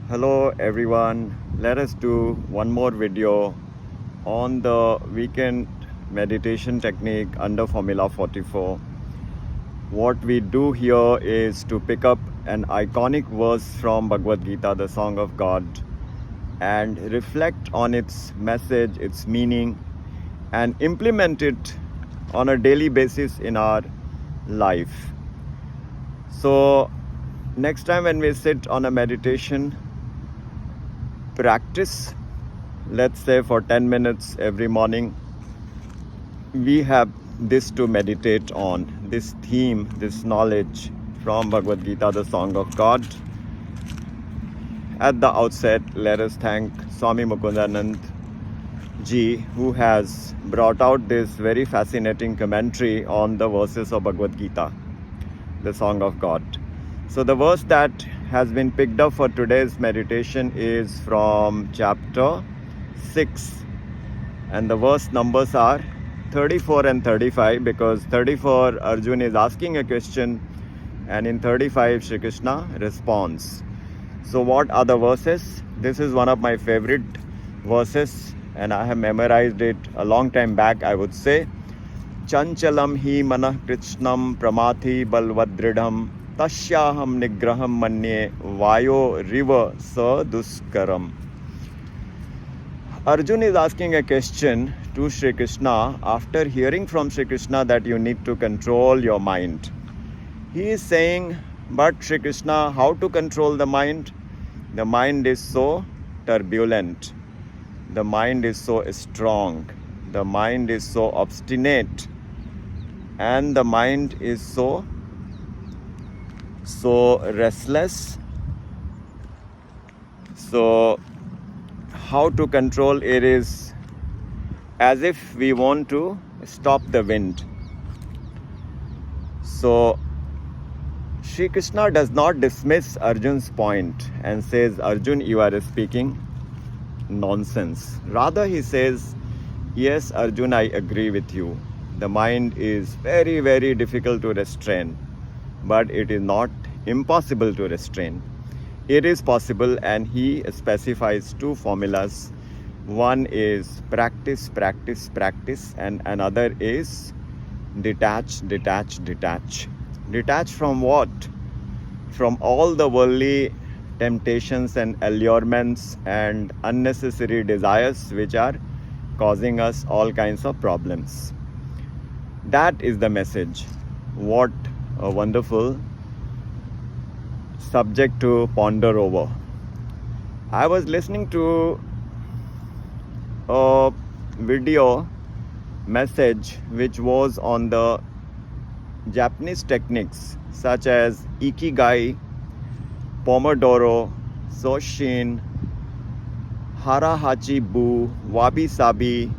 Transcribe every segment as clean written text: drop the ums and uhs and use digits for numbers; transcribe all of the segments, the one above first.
Hello everyone, let us do one more video on the weekend meditation technique under Formula 44. What we do here is to pick up an iconic verse from Bhagavad Gita, the Song of God, and reflect on its message, its meaning, and implement it on a daily basis in our life. So next time when we sit on a meditation, practice, let's say for 10 minutes every morning. We have this to meditate on, this theme, this knowledge from Bhagavad Gita, the Song of God. At the outset, let us thank Swami Mukundanand ji, who has brought out this very fascinating commentary on the verses of Bhagavad Gita, the Song of God. So the verse that has been picked up for today's meditation is from chapter 6, and the verse numbers are 34 and 35, because 34 Arjun is asking a question and in 35 Shri Krishna responds. So what are the verses? This is one of my favorite verses and I have memorized it a long time back, I would say. Chañchalaṁ hi manaḥ kṛiṣhṇam pramāthi balvad dṛiḍhamtasyāhaṁ nigrahaṁ manye vāyor su-duṣhkaram. Arjun is asking a question to Shri Krishna after hearing from Shri Krishna that you need to control your mind. He is saying, but Shri Krishna, how to control the mind? The mind is so turbulent. The mind is so strong. The mind is so obstinate. And the mind is so restless. So how to control it is as if we want to stop the wind. So Shri Krishna does not dismiss Arjun's point and says, Arjun, you are speaking nonsense. Rather he says, yes, Arjun, I agree with you. The mind is very, very difficult to restrain, but it is not impossible to restrain. It is possible, and he specifies two formulas. One is practice, practice, practice, and another is detach, detach, detach. Detach from what? From all the worldly temptations and allurements and unnecessary desires which are causing us all kinds of problems. That is the message. What a wonderful subject to ponder over. I was listening to a video message which was on the Japanese techniques such as IKIGAI, Pomodoro, Shoshin, HARA, HACHI, WABI, SABI,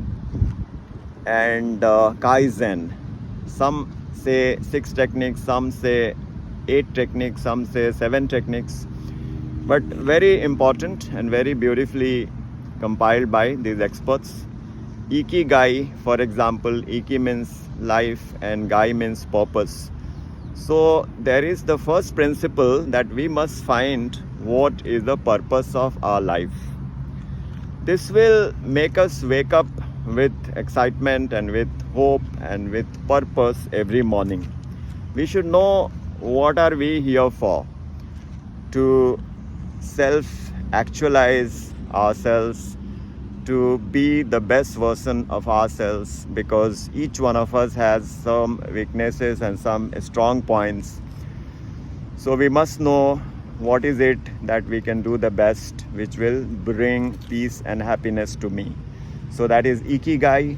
and Kaizen. Some say 6 techniques, some say 8 techniques, some say 7 techniques, but very important and very beautifully compiled by these experts. Ikigai, for example, Iki means life and Gai means purpose. So there is the first principle that we must find what is the purpose of our life. This will make us wake up with excitement and with hope and with purpose every morning. We should know what are we here for. To self-actualize ourselves, to be the best version of ourselves, because each one of us has some weaknesses and some strong points. So we must know what is it that we can do the best, which will bring peace and happiness to me. So that is Ikigai.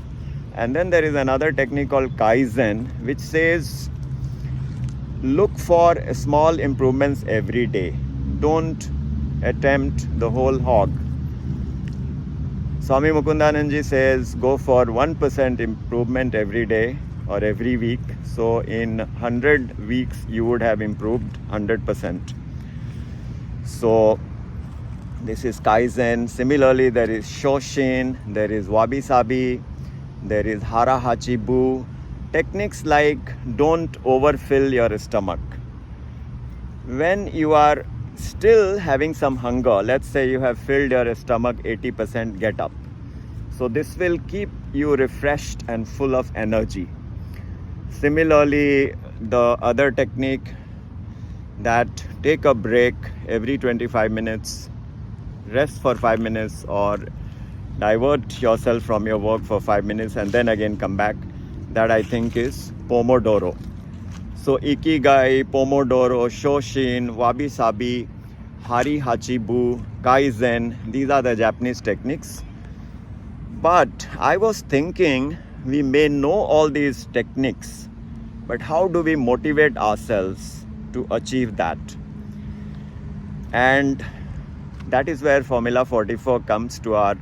And then there is another technique called Kaizen, which says look for small improvements every day. Don't attempt the whole hog. Swami Mukundanand ji says go for 1% improvement every day or every week. So in 100 weeks you would have improved 100%. So this is Kaizen. Similarly, there is Shoshin, there is Wabi Sabi, there is HARA, HACHI. Techniques like don't overfill your stomach. When you are still having some hunger. Let's say you have filled your stomach 80%, get up. So this will keep you refreshed and full of energy. Similarly, the other technique, that take a break every 25 minutes, rest for 5 minutes, or divert yourself from your work for 5 minutes and then again come back. That I think is Pomodoro. So IKIGAI, Pomodoro, Shoshin, WABI, SABI, HARI, HACHI, Kaizen, these are the Japanese techniques. But I was thinking, we may know all these techniques, but how do we motivate ourselves to achieve that? And that is where Formula 44 comes to our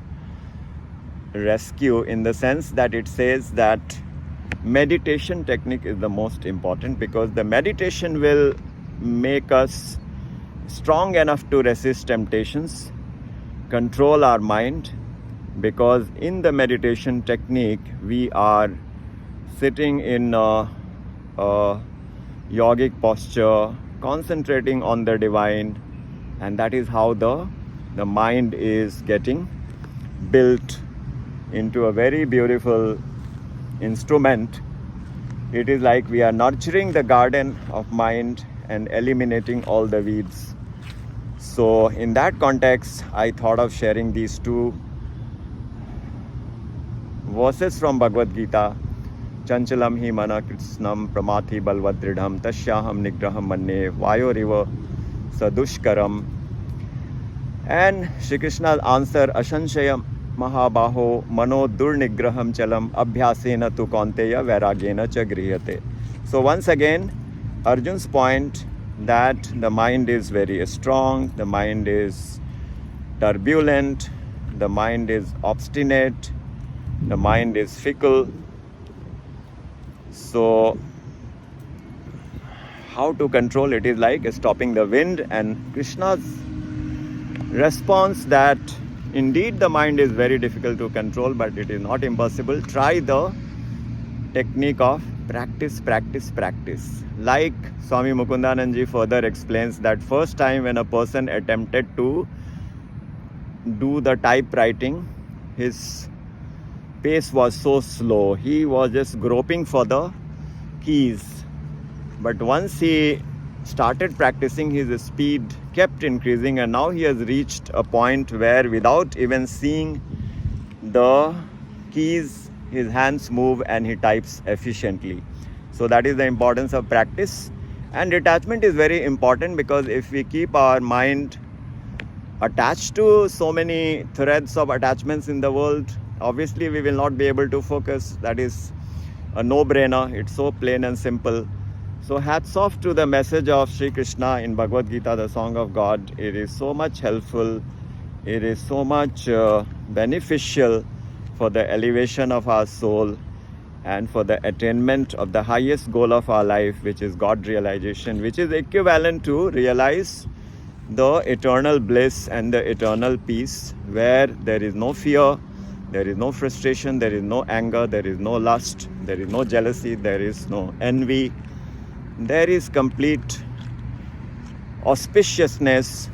rescue, in the sense that it says that meditation technique is the most important, because the meditation will make us strong enough to resist temptations, control our mind, because in the meditation technique we are sitting in a yogic posture, concentrating on the divine, and that is how the mind is getting built into a very beautiful instrument. It is like we are nurturing the garden of mind and eliminating all the weeds. So in that context, I thought of sharing these two verses from Bhagavad Gita. Chañchalaṁ hi mana kṛiṣhṇam pramāthi bलवद dṛiḍhamtasyāhaṁ nigrahaṁ manye vāyor su-duṣhkaram. And Shri Krishna's answer, asanshayaṁ mahā-bāho mano durnigrahaṁ chalamabhyāsena tu kaunteya vairāgyena cha grihate. So once again, Arjun's point that the mind is very strong, the mind is turbulent, the mind is obstinate, the mind is fickle. So how to control it is like stopping the wind. And Krishna's response that indeed the mind is very difficult to control, but it is not impossible. Try the technique of practice, practice, practice. Like Swami Mukundanand further explains that first time when a person attempted to do the typewriting, his pace was so slow. He was just groping for the keys. But once he started practicing, his speed kept increasing, and now he has reached a point where without even seeing the keys, his hands move and he types efficiently. So that is the importance of practice. And detachment is very important, because if we keep our mind attached to so many threads of attachments in the world, obviously we will not be able to focus. That is a no-brainer. It's so plain and simple. So hats off to the message of Sri Krishna in Bhagavad Gita, the song of God. It is so much helpful. It is so much beneficial for the elevation of our soul and for the attainment of the highest goal of our life, which is God realization, which is equivalent to realize the eternal bliss and the eternal peace, where there is no fear, there is no frustration, there is no anger, there is no lust, there is no jealousy, there is no envy. There is complete auspiciousness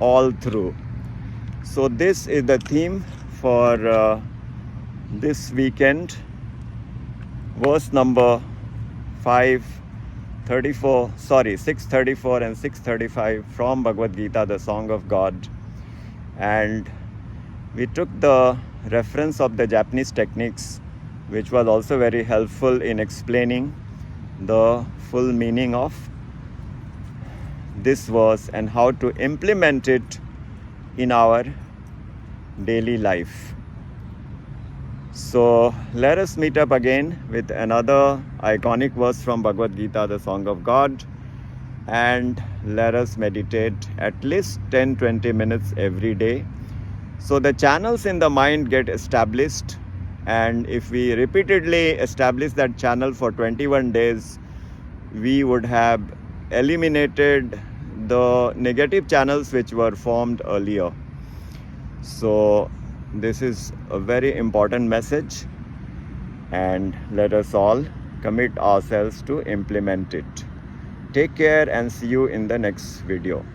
all through. So this is the theme for this weekend. Verse number 634 and 635 from Bhagavad Gita, the song of God. And we took the reference of the Japanese techniques, which was also very helpful in explaining the full meaning of this verse and how to implement it in our daily life. So let us meet up again with another iconic verse from Bhagavad Gita, the song of God, and let us meditate at least 10-20 minutes every day. So the channels in the mind get established, and if we repeatedly establish that channel for 21 days, we would have eliminated the negative channels which were formed earlier. So this is a very important message, and let us all commit ourselves to implement it. Take care and see you in the next video.